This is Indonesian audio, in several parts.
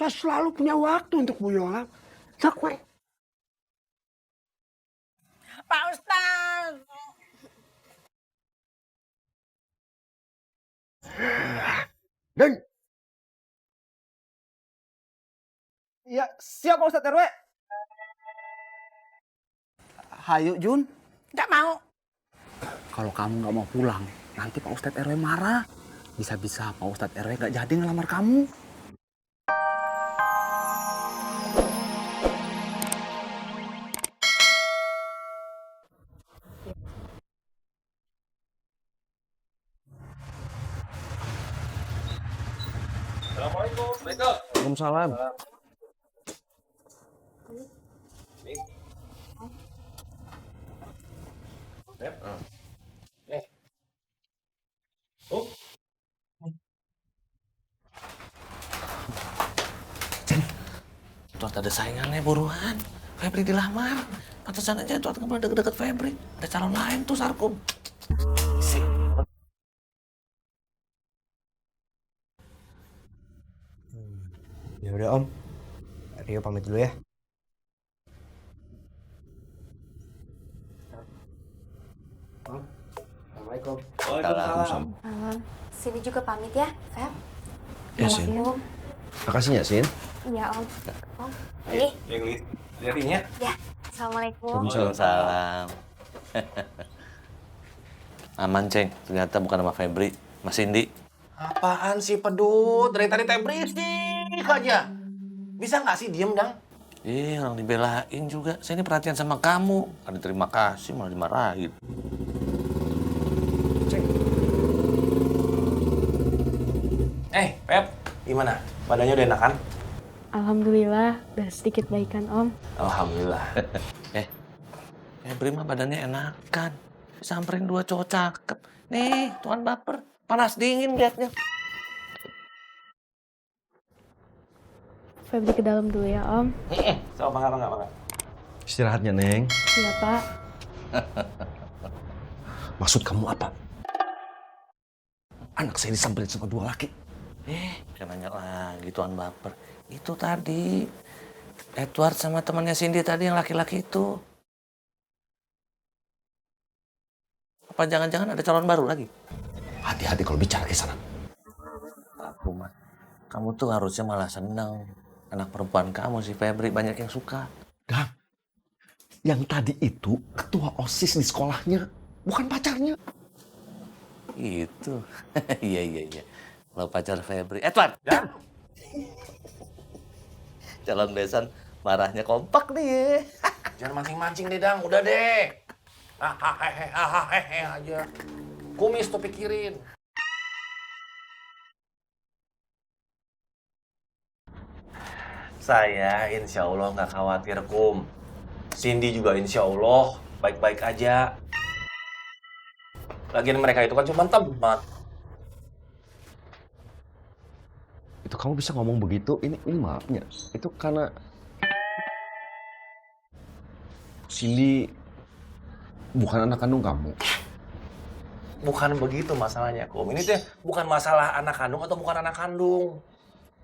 Saya selalu punya waktu untuk Bu Yola. Sok, Mak. Pak Ustaz. Dan Ya, siap Pak Ustadz RW. Hayu Jun. Nggak mau. Kalau kamu nggak mau pulang, nanti Pak Ustadz RW marah. Bisa-bisa Pak Ustadz RW nggak jadi ngelamar kamu. Waalaikumsalam. Tuat ada saingannya buruan. Febri dilamar. Pantesan aja Tuat nggak pernah deket-deket Febri. Ada calon lain tuh Sarkum. Ya udah Om, Rio pamit dulu ya. Assalamualaikum. Waalaikumsalam. Sini juga pamit ya, Feb. Ya, Sin. Assalamualaikum. Makasih ya, Sin. Iya, Om. Om, ini. Lihatin ya. Ya, Assalamualaikum. Waalaikumsalam. Aman, Ceng. Ternyata bukan sama Febri. Mas Indi. Apaan sih pedut? Dari tadi teh berisik aja. Bisa nggak sih diem, Dang? Orang dibelain juga. Saya ini perhatian sama kamu. Ada terima kasih, malah dimarahin. Pep, gimana? Badannya udah enakan? Alhamdulillah, udah sedikit baikan Om. Alhamdulillah. Febri mah badannya enakan. Samperin 2 cowok cakep. Nih, tuan baper. Panas dingin liatnya. Febri ke dalam dulu ya Om. So, bangga. Istirahatnya, Neng. Iya Pak. Maksud kamu apa? Anak saya disamperin sama 2 laki. Jangan nanya lagi tuan baper. Itu tadi. Edward sama temannya Cindy tadi yang laki-laki itu. Apa jangan-jangan ada calon baru lagi? Hati-hati kalau bicara ke sana. Aku mah. Kamu tuh harusnya malah seneng. Anak perempuan kamu si Febri banyak yang suka. Dan yang tadi itu ketua OSIS di sekolahnya, bukan pacarnya. Itu. Iya. Kalau pacar Febri. Edward! Dan? Calon besan marahnya kompak nih. Jangan mancing-mancing deh, Dang. Udah deh. Hahaha aja. Kumis tuh pikirin. Saya insya Allah nggak khawatir, Kum. Cindy juga insya Allah baik-baik aja. Lagian mereka itu kan cuma teman. Itu kamu bisa ngomong begitu, ini maafnya. Itu karena Cindy bukan anak kandung kamu. Bukan begitu masalahnya, Kum. Ini tuh bukan masalah anak kandung atau bukan anak kandung.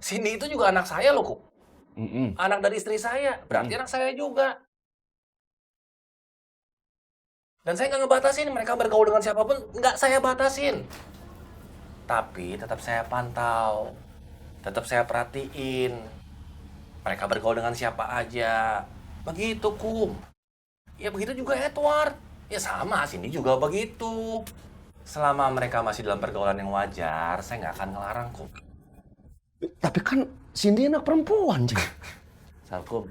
Cindy itu juga anak saya loh, Kum. Anak dari istri saya, berarti anak saya juga. Dan saya nggak ngebatasin mereka bergaul dengan siapapun, nggak saya batasin. Tapi tetap saya pantau, tetap saya perhatiin. Mereka bergaul dengan siapa aja. Begitu, Kum. Ya begitu juga Edward. Ya sama, Cindy juga begitu. Selama mereka masih dalam pergaulan yang wajar, saya nggak akan ngelarang, Kum. Tapi kan Cindy anak perempuan, Cing. Sarkum.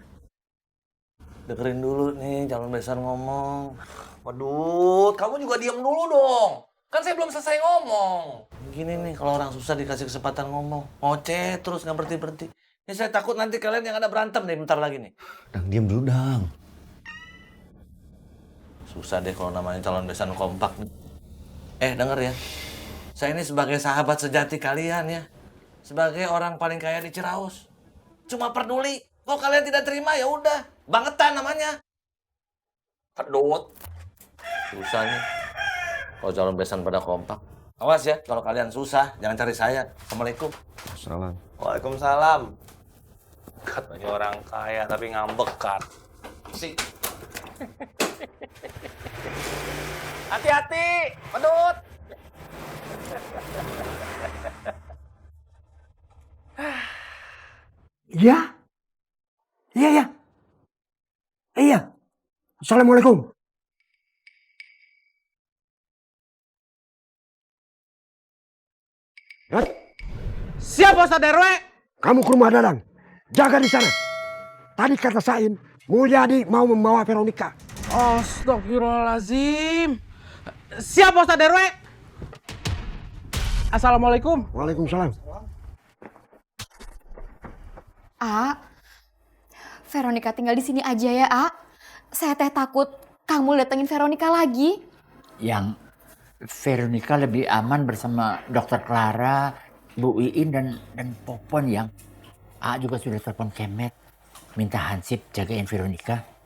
Dengerin dulu nih calon besan ngomong. Waduh, kamu juga diam dulu dong. Kan saya belum selesai ngomong. Gini nih, kalau orang susah dikasih kesempatan ngomong. Ngoceh terus, nggak berhenti-berhenti. Ya saya takut nanti kalian yang ada berantem nih bentar lagi nih. Dang, diam dulu, Dang. Susah deh kalau namanya calon besan kompak nih. Denger ya. Saya ini sebagai sahabat sejati kalian ya. Sebagai orang paling kaya di Ciraus. Cuma peduli. Kalau kalian tidak terima ya udah. Bangetan namanya. Pedut. Susah nih. Kalau calon besan pada kompak. Awas ya, kalau kalian susah, jangan cari saya. Assalamualaikum. Salam. Waalaikumsalam. Katanya orang kaya tapi ngambekan. Si. Hati-hati, pedut. Iya? Iya, ya. Iya. Assalamualaikum. Rat, Siap Pak Ustadz RW. kamu ke rumah Dadang. Jaga di sana. Tadi kata Sain, Mulyadi mau membawa Veronica. Astagfirullahaladzim. Siap Pak Ustadz RW. Assalamualaikum. Waalaikumsalam. Veronica tinggal di sini aja ya, A. Saya teh takut kamu datengin Veronica lagi. Yang Veronica lebih aman bersama Dokter Clara, Bu Iin dan Popon yang juga sudah telepon Kemet minta Hansip jagain Veronica.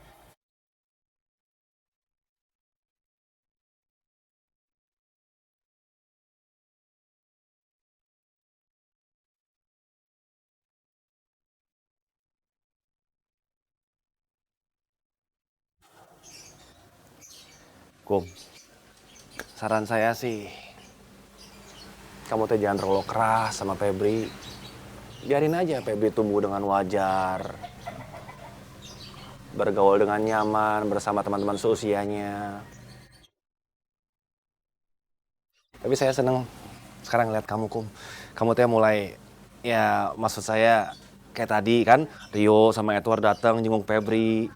Kum, saran saya sih, kamu teh jangan terlalu keras sama Febri. Biarin aja Febri tumbuh dengan wajar, bergaul dengan nyaman bersama teman-teman seusianya. Tapi saya seneng sekarang lihat kamu, Kum. Kamu teh mulai, ya maksud saya kayak tadi kan, Rio sama Edward datang jenguk Febri.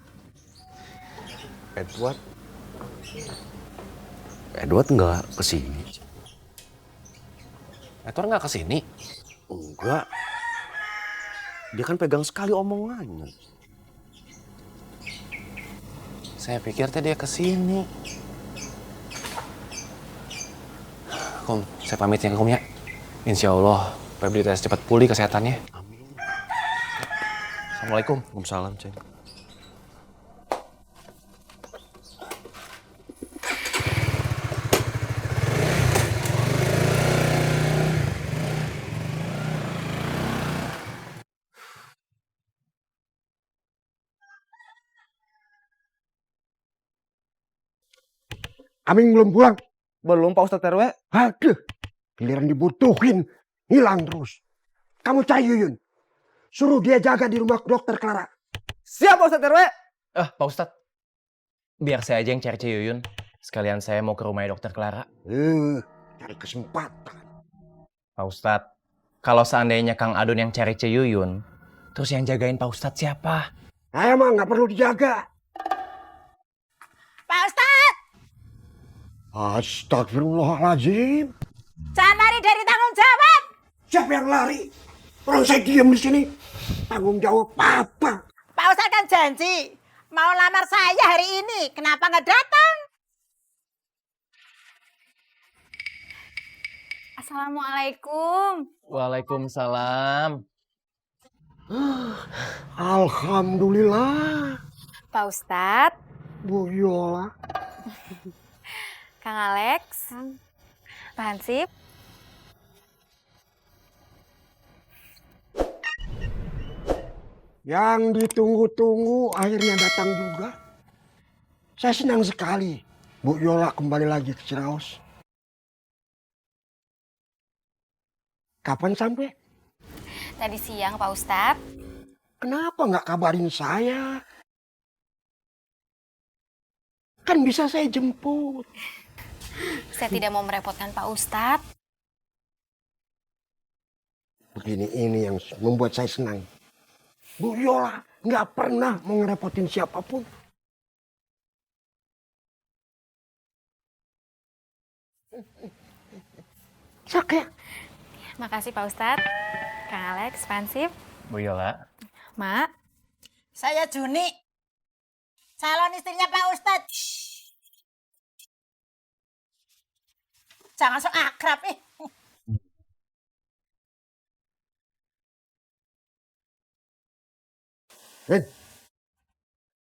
Edward nggak kesini. Edward nggak kesini? Enggak. Dia kan pegang sekali omongannya. Saya pikir teh dia kesini. Kum, saya pamit ya Kum ya. Insya Allah Febri teh cepat pulih kesehatannya. Amin. Assalamualaikum. Waalaikumsalam, Ceng. Aming belum pulang. Belum Pak Ustadz RW. Aduh, giliran dibutuhin, hilang terus. Kamu cari Yuyun. Suruh dia jaga di rumah Dokter Clara. Siap Pak Ustadz RW. Pak Ustadz, biar saya aja yang cari Ciyuyun. Sekalian saya mau ke rumahnya Dokter Clara. Cari kesempatan. Pak Ustadz, kalau seandainya Kang Adun yang cari Ciyuyun, terus yang jagain Pak Ustadz siapa? Saya mah nggak perlu dijaga. Pak Ustadz, Astagfirullahaladzim. jangan lari dari tanggung jawab. Siapa yang lari? Orang saya diam di sini. Tanggung jawab apa? Pak Ustadz kan janji mau lamar saya hari ini. Kenapa nggak datang? Assalamualaikum. Waalaikumsalam. Alhamdulillah. Pak Ustadz, Bu Yola. Kang Alex, Pak Hansip. Yang ditunggu-tunggu akhirnya datang juga. Saya senang sekali Bu Yola kembali lagi ke Ciraos. Kapan sampai? Tadi siang Pak Ustadz. Kenapa nggak kabarin saya? Kan bisa saya jemput. Saya tidak mau merepotkan Pak Ustadz. Begini ini yang membuat saya senang. Bu Yola nggak pernah mau ngerepotin siapapun. Sak ya? Makasih Pak Ustadz. Kang Alex, Pak Hansip. Bu Yola. Mak. Saya Juni, calon istrinya Pak Ustadz. Jangan sok akrab ih.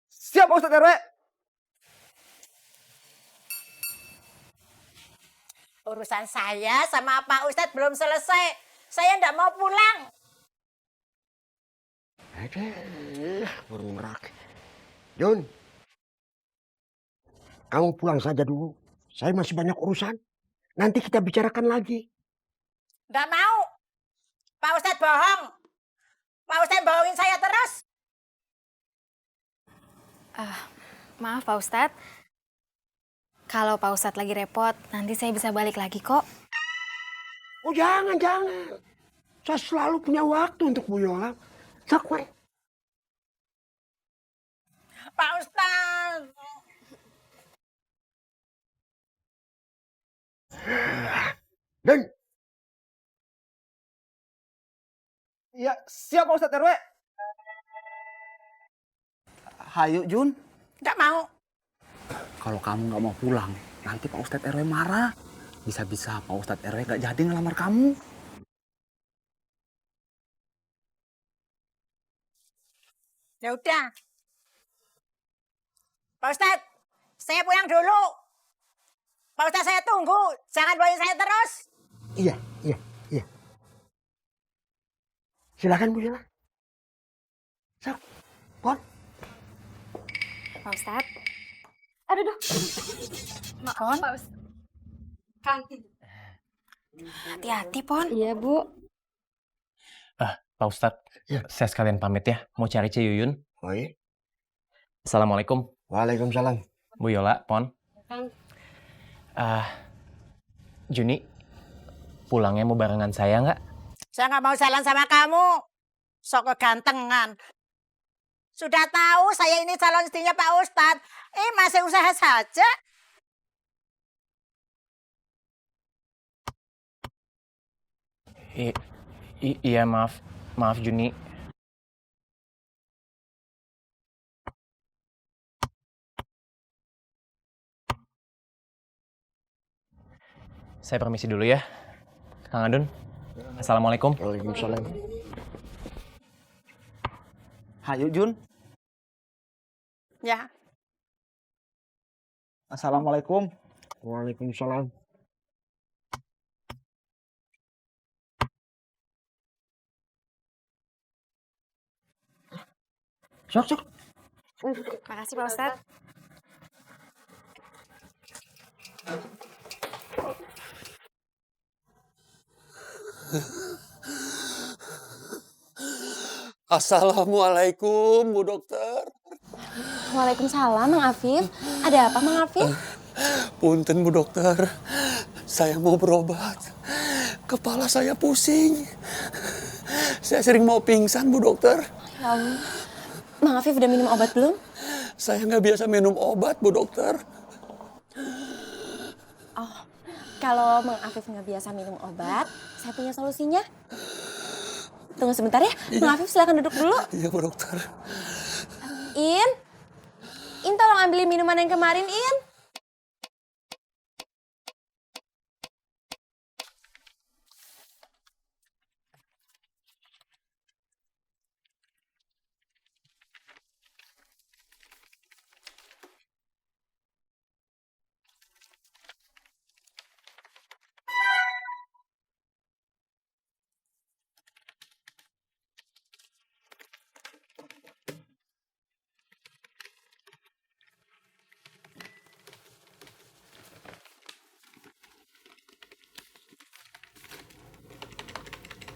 Siap Pak Ustadz RW. Urusan saya sama Pak Ustadz belum selesai. Saya nggak mau pulang. Burung merak. Jun, kamu pulang saja dulu. Saya masih banyak urusan. Nanti kita bicarakan lagi. Nggak mau. Pak Ustadz bohong. Pak Ustadz bohongin saya terus. Maaf Pak Ustadz. Kalau Pak Ustadz lagi repot, nanti saya bisa balik lagi kok. Oh jangan. Saya selalu punya waktu untuk Bu Yola. Sok, Mak. Pak Ustadz. Dan Iya, siap Pak Ustadz RW. Hayu Jun, Nggak mau. kalau kamu nggak mau pulang, nanti Pak Ustadz RW marah. Bisa-bisa Pak Ustadz RW nggak jadi ngelamar kamu. Ya udah. Pak Ustadz, saya pulang dulu. Pak Ustadz saya tunggu. Jangan bohongin saya terus. iya. Silakan Bu Yola. Sok, Pon. Pak Ustadz. Aduh. Pon. Pak Ustadz. Hati-hati, Pon. Iya, Bu. Pak Ustadz, Ya. saya sekalian pamit ya. Mau cari Ceyuyun. Oh iya. Assalamualaikum, Waalaikumsalam. Bu Yola, Pon. Juni, pulangnya mau barengan saya nggak? Saya nggak mau jalan sama kamu. Sok kegantengan. Sudah tahu saya ini calon istrinya Pak Ustadz. Masih usaha saja. Iya, maaf Juni. Saya permisi dulu ya, Kang Adun. Assalamualaikum. Waalaikumsalam. Hayu Jun, Ya. assalamualaikum. Waalaikumsalam. Sok. Makasih Pak Ustadz. Assalamualaikum, Bu Dokter. Waalaikumsalam, Mang Afif. Ada apa, Mang Afif? Punten, Bu Dokter. Saya mau berobat. Kepala saya pusing. Saya sering mau pingsan, Bu Dokter. Ya Allah. Mang Afif udah minum obat belum? Saya nggak biasa minum obat, Bu Dokter. Oh, kalau Mang Afif nggak biasa minum obat, saya punya solusinya. Tunggu sebentar ya, Mang Afif silakan duduk dulu. Iya, Bu Dokter. In tolong ambilin minuman yang kemarin, In.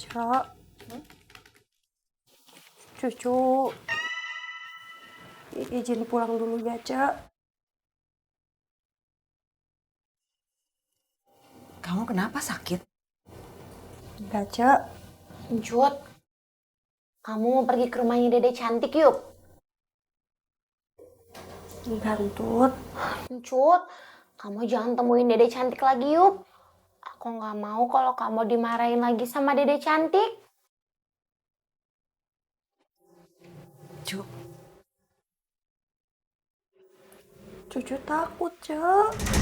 Cok. Cucu. Izin pulang dulu ya, Cek. Kamu kenapa sakit? Enggak, Cek. Encut, kamu mau pergi ke rumahnya Dede Cantik yuk. Enggak, Entut. Encut, kamu jangan temuin Dede Cantik lagi yuk. Aku nggak mau kalau kamu dimarahin lagi sama Dede Cantik. Cucu takut, Cek.